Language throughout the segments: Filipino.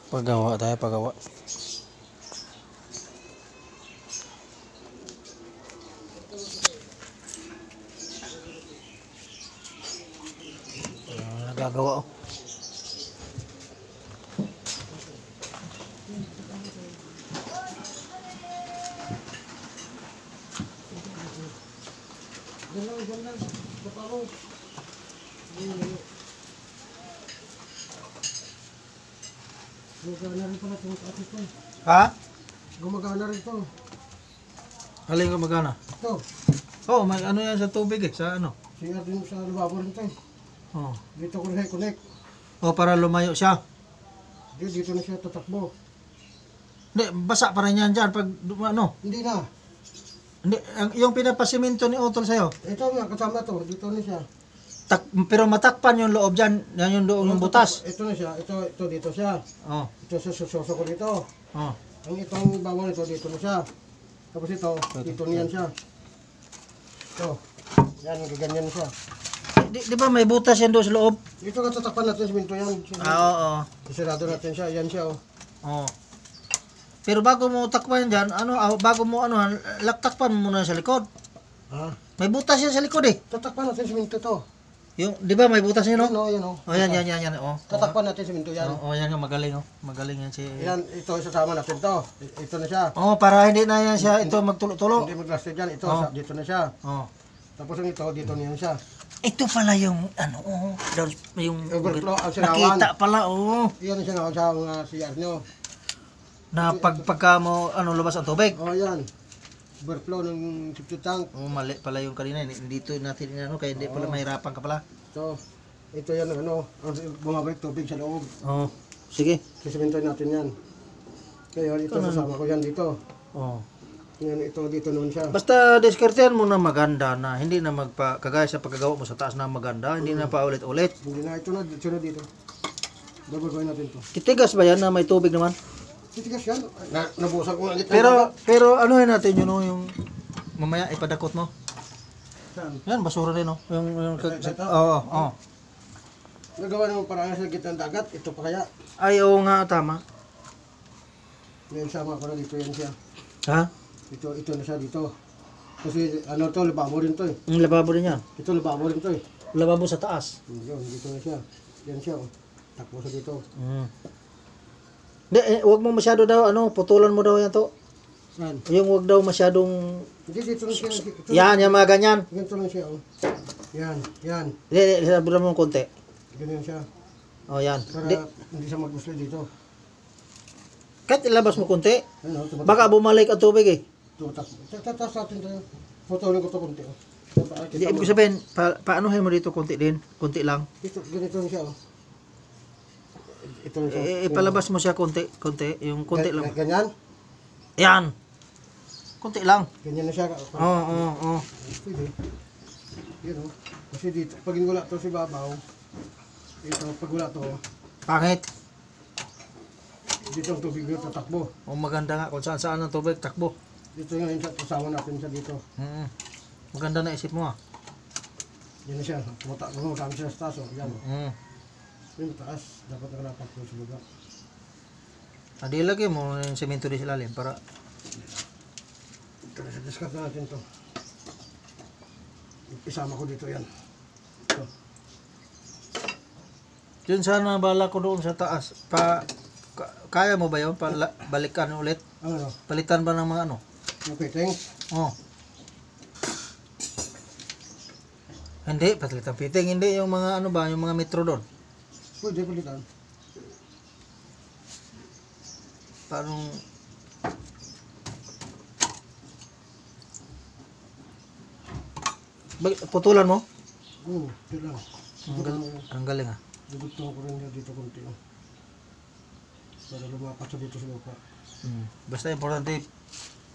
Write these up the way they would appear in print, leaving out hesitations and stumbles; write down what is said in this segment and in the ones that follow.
Pagawa tayo, pagawa. Nagagawa oh. Gumagana rin pala itong atis ko. Ha? Gumagana rin ito. Halin ko magana? Ito. Oh, may ano yan sa tubig eh, sa ano? CR din sa lababo rin ito eh. Oh. Dito ko rin connect. Oh, para lumayo siya. Dito na siya tatakbo. Hindi, basa pa rin yan dyan pag ano. Hindi na. Hindi, yung pinapasiminto ni Utol sa'yo. Ito nga, kasama to. Dito na siya. Pero matakpan yung loob dyan, yan yung doon yung butas. Ito na siya. Ito dito siya. Oh. Ito sa suso ko dito. Oh. Ang itong bawang ito, dito na siya. Tapos ito, dito niyan siya. Ito. Yan, gaganyan siya. Di ba may butas yan doon sa loob? Dito ka tatakpan natin, siminto yan. Oo. Isirado natin siya. Yan siya oh. Oh. Pero bago mo takpan dyan, bago mo laktakpan mo muna sa likod. Ha? May butas yan sa likod eh. Tatakpan natin siminto to. Yung, di ba may butas yun, no? Yan oh, yan oh. Oh, yan. Oh. Tatakpan natin siminto yan. Oh, yan nga, magaling, oh. Magaling yan si... Yan, ito isasama natin to. Ito na siya. Oh, para hindi na yan siya, ito magtulo-tulo. Hindi maglaste dyan. Ito, dito na siya. Oh. Tapos yung ito, dito na yan siya. Ito pala yung, yung... Overflow ang sinawan. Nakita pala, oh. Yan ang sinawan sa mga CR nyo. Na pagka mo, lumabas ang tubig. Oh, yan. Overflow ng septic tank. Oh, mali pala yung kanina. Dito natin kaya hindi pala mahirapan ka pala. Ito yan ang bumabalik tubig sa loob. Oh, sige. Sisimintoin natin yan. Kaya ito sasama ko yan dito. Oh. Yan, ito dito noon siya. Basta diskartehan mo na maganda na, hindi na kagaya sa pagkagawa mo sa taas na maganda, hindi na pa ulit-ulit. Hindi na, ito na, dito. Double gawin natin to. Titigas ba yan na may tubig naman? Titigas yan. Nabusan ko nga ulit. Pero ano yun natin yun, yung mamaya ipadakot mo. Saan? Yan, basura rin, no? Ito? Oo. Nagawa naman parang sa gitna ng dagat. Ito pa kaya. Ay, oo nga, tama. Ngayon sama ko na dito yan siya. Ha? Ito na siya dito. Kasi ano to, lababo rin to eh. Yung lababo rin yan. Ito lababo rin to eh. Lababo sa taas. Yun, dito na siya. Yan siya oh. Takbo sa dito. Hindi, huwag mo masyado daw, putulan mo daw yan to. Saan? Yung huwag daw masyadong... Hindi, dito na siya. Yan mga ganyan. Ganito lang siya oh. Yan. Hindi, sabihin mo konti. Ganyan siya. Oh, yan. Para hindi siya mag-usli dito. Kahit ilabas mo konti, Ano, baka bumalik ang tubig eh. Tatas natin tayo. Putulin ko to konti oh. Hindi, ibig sabihin, paanohin mo dito konti din, konti lang. Ganito lang siya oh. Ito lang siya. Ipalabas mo siya konti, yung konti lang. Ganyan? Yan. Konti lang. Ganyan na siya. Oo. Pwede. Yun oh. Kasi dito, pag wala to si babaw, ito, pag wala to, Pangit. dito ang tubig nyo tatakbo. O maganda nga kung saan ang tubig takbo. Dito nga yung kasama natin siya dito. Maganda na isip mo ah. Yan na siya. Tumatami siya sa taas oh. Yan oh. Yung taas, dapat nakalapat ko sa lugar. Adi lagi mo yung semento di silalim para Discard na natin to. Isama ko dito yan. Ito. yun sana bala ko doon sa taas. Kaya mo ba yun? Balikan ulit? Ano? Palitan ba ng mga ano? Yung fitting? Oh. Hindi, palitan fitting. Hindi yung mga ano ba, yung mga metro doon. Pwede palitan. Parang putulan mo? Ito lang. Ang galing ah. Dugtong ko rin dito konti oh. Para lumapat sa dito sa lupa. Basta importante,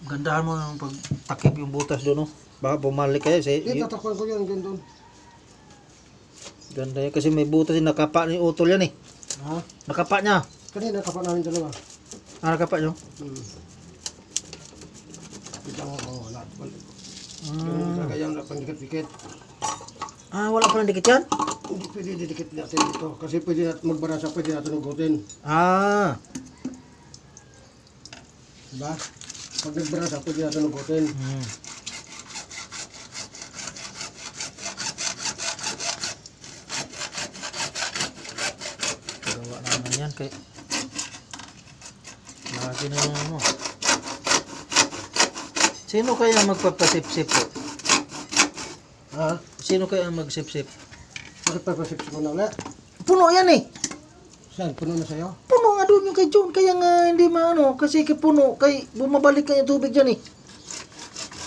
gandahan mo yung pagtakip yung butas doon, no? Baka bumalik kayo. Dito, tatakpan ko yun, doon. Ganda yan kasi may butas yung nakapa ni Utol yan eh. Ha? Nakapa niya. Kanina, nakapa namin dalawa. Nakapa nyo? Kita mo, lahat. Yung kagayang na pandikit-dikit. Wala palang dikit yan? Hindi pwede didikit natin dito. Kasi pwede natin magbarasa, pwede natin ugutin. Diba? Pag nagbrasa, pwede natin lugutin. Gawa naman yan kay lagi na yan mo. Sino kaya magpapasip-sip po? Ha? Sino kaya magsip-sip? Bakit papasip mo na ulit? Puno yan eh. Saan? Puno na sa'yo? Puno nga doon yung kay John. Kaya nga hindi maano. Kasi kay puno. Kay bumabalik na yung tubig dyan eh.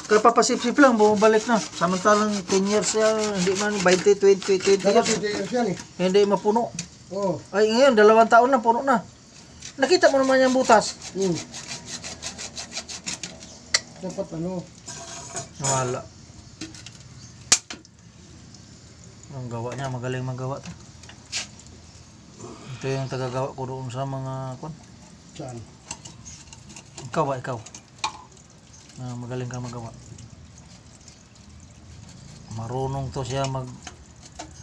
Kaya papasip-sip lang. Bumabalik na. Samantalang 10 years yan. Hindi man 20, 20 Dapat years. hindi years yan eh. Hindi mapuno. Oo. Ay ngayon, 2 taon na. Puno na. Nakita mo naman yung butas. Dapat ano. Wala. Ang gawa niya. Magaling magawa to. Ito yung tagagawa ko doon sa mga kon. Saan? Ikaw ba? Ikaw. Magaling ka magawa. Marunong to siya mag...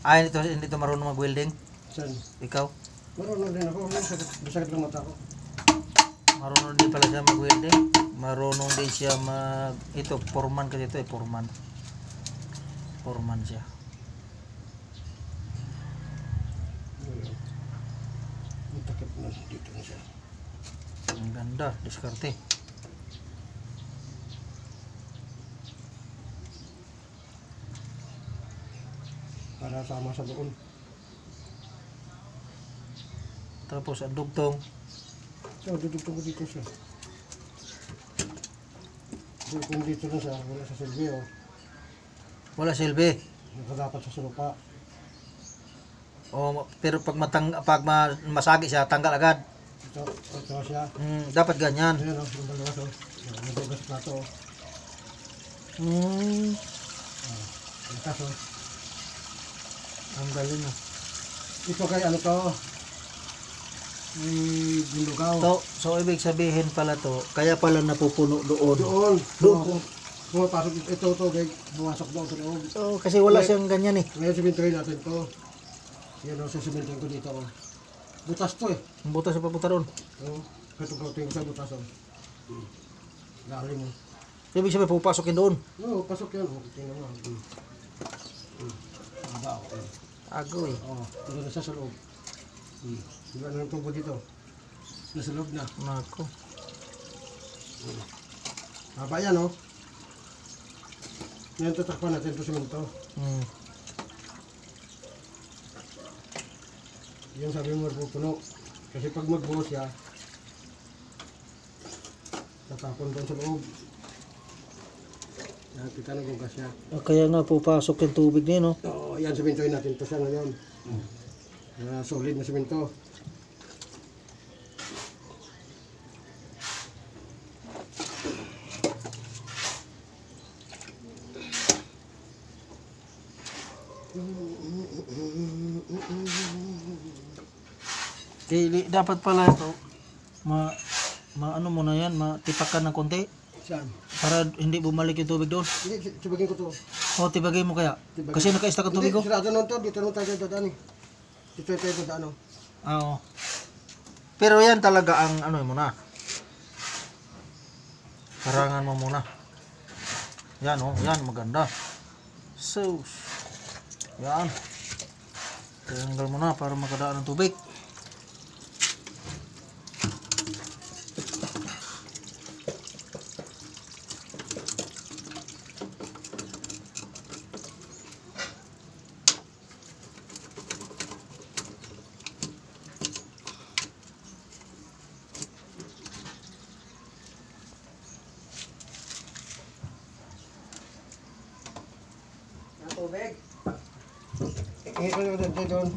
Ay, hindi to marunong mag-welding. Saan? Ikaw. Marunong din ako. Masakit lang mata ko. Marunong din pala siya mag-welding. Marunong din siya mag... Ito, foreman kasi ito eh. Foreman. Foreman siya. Ang takip na dito na siya. Ang ganda. Diskarte. Para sama sa doon. Tapos ang dugtong. So, dudugtong ko dito siya. Kung dito na siya, wala sa silbi oh. Wala silbi. Nakadapat sa sulupa. O, pero pag masagi siya, tanggal agad. Ito siya. Dapat ganyan. Ayan oh, yung dalawa to. Nagugas sa plato oh. Itas oh. Ang galing oh. Ito kay ano to? Ginlugaw. So, ibig sabihin pala to, kaya pala napupuno doon. Doon. Doon. Pumapasok ito kay bumasok daw sa loob. So, kasi wala siyang ganyan eh. Ngayon simentohin natin to. Yan o, simentohin ko dito oh. Butas to eh. Ang butas sa papunta doon. Oo. Katututin ko sa butas oh. Lalim mo. Ibig sabihin, pupasokin doon. Oo, pasok yan. Oh, tingnan mo. Haba oh. Ago eh. Oo, ito na siya sa loob. Diba na ng tubo dito? Nasa loob na. Nako. Haba yan oh. Yan tatakpan natin ito simento. Yan sabi mo pupuno. Kasi pag magbuhos siya, tatapon doon sa loob. Yan, kita nagugas siya. Kaya nga pupasok yung tubig niya, no? Oo, yan simentohin natin ito siya ngayon. Solid na simento. Dapat pala ito, ano mo na yan, matipakan ng konti Saan? para hindi bumalik yung tubig doon. Hindi, sibagin ko to. O, tibagay mo kaya? Tibagay. Kasi nakaista ka tubig ko. Hindi, sirado nun to. Dito nun tayo dadaan eh. Dito tayo dadaan oh. Oo. Pero yan talaga ang ano mo na. Harangan mo muna. Yan oh, yan maganda. So, yan. Tanggal mo na para makadaan ng tubig. Tubig. Ingit ko doon.